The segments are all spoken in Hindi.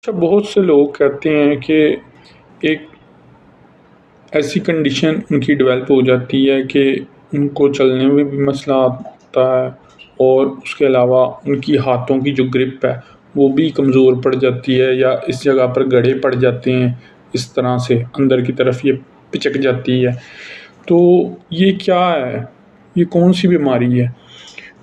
अच्छा, बहुत से लोग कहते हैं कि एक ऐसी कंडीशन उनकी डेवलप हो जाती है कि उनको चलने में भी मसला आता है और उसके अलावा उनकी हाथों की जो ग्रिप है वो भी कमज़ोर पड़ जाती है या इस जगह पर गड़े पड़ जाते हैं, इस तरह से अंदर की तरफ ये पिचक जाती है। तो ये क्या है? ये कौन-सी बीमारी है?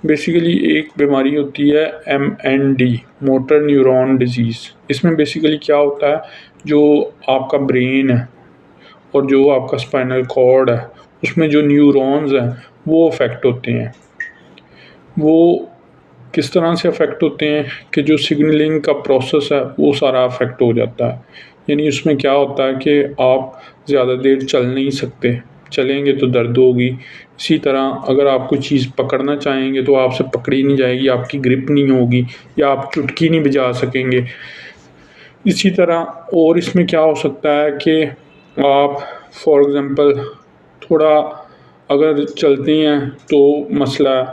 बेसिकली एक बीमारी होती है एमएनडी, मोटर न्यूरॉन डिजीज़। इसमें बेसिकली क्या होता है, जो आपका ब्रेन है और जो आपका स्पाइनल कॉर्ड है, उसमें जो न्यूरॉन्स हैं, वो अफ़ेक्ट होते हैं। वो किस तरह से अफ़ेक्ट होते हैं कि जो सिग्नलिंग का प्रोसेस है, वो सारा अफ़ेक्ट हो जाता है। यानी उसमें क्या होता है कि आप ज़्यादा देर चल नहीं सकते, चलेंगे तो दर्द होगी। इसी तरह अगर आप कोई चीज़ पकड़ना चाहेंगे तो आपसे पकड़ी नहीं जाएगी, आपकी ग्रिप नहीं होगी या आप चुटकी नहीं बजा सकेंगे। इसी तरह और इसमें क्या हो सकता है कि आप फॉर एग्ज़ाम्पल थोड़ा अगर चलते हैं तो मसला है,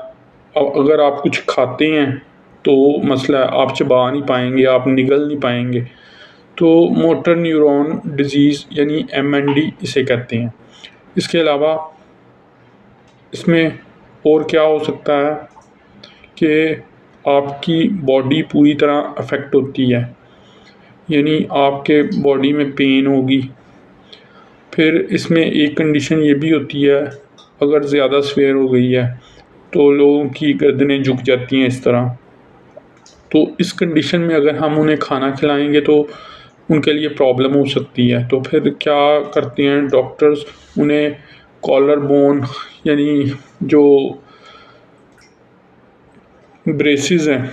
अगर आप कुछ खाते हैं तो मसला है, आप चबा नहीं पाएँगे, आप निगल नहीं पाएँगे। तो मोटर न्यूरॉन डिज़ीज़ यानी एमएनडी इसे कहते हैं। इसके अलावा इसमें और क्या हो सकता है कि आपकी बॉडी पूरी तरह अफ़ेक्ट होती है, यानी आपके बॉडी में पेन होगी। फिर इसमें एक कंडीशन ये भी होती है, अगर ज़्यादा सवेर हो गई है तो लोगों की गर्दनें झुक जाती हैं इस तरह। तो इस कंडीशन में अगर हम उन्हें खाना खिलाएँगे तो उनके लिए प्रॉब्लम हो सकती है। तो फिर क्या करते हैं डॉक्टर्स, उन्हें कॉलर बोन यानी जो ब्रेसेस हैं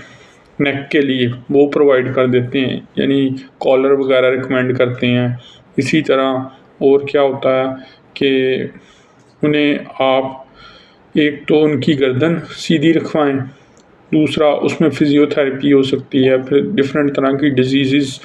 नेक के लिए, वो प्रोवाइड कर देते हैं, यानी कॉलर वगैरह रिकमेंड करते हैं। इसी तरह और क्या होता है कि उन्हें आप एक तो उनकी गर्दन सीधी रखवाएँ, दूसरा उसमें फ़िज़ियोथेरेपी हो सकती है। फिर डिफ़रेंट तरह की डिज़ीज़ेज़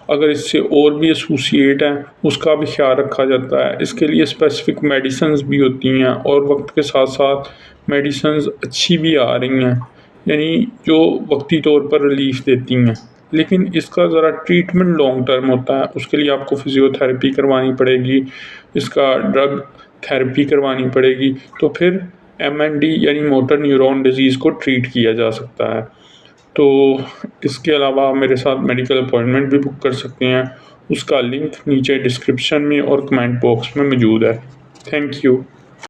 अगर इससे और भी एसोसिएट हैं, उसका भी ख़्याल रखा जाता है। इसके लिए स्पेसिफ़िक मेडिसिन्स भी होती हैं और वक्त के साथ-साथ मेडिसिन्स अच्छी भी आ रही हैं, यानी जो वक्ती तौर पर रिलीफ़ देती हैं। लेकिन इसका ज़रा ट्रीटमेंट लॉन्ग टर्म होता है, उसके लिए आपको फ़िज़ियोथेरेपी करवानी पड़ेगी, इसका ड्रग थेरेपी करवानी पड़ेगी, तो फिर एमएनडी यानी मोटर न्यूरॉन डिज़ीज़ को ट्रीट किया जा सकता है। तो इसके अलावा आप मेरे साथ मेडिकल अपॉइंटमेंट भी बुक कर सकते हैं। उसका लिंक नीचे डिस्क्रिप्शन में और कमेंट बॉक्स में मौजूद है। Thank you.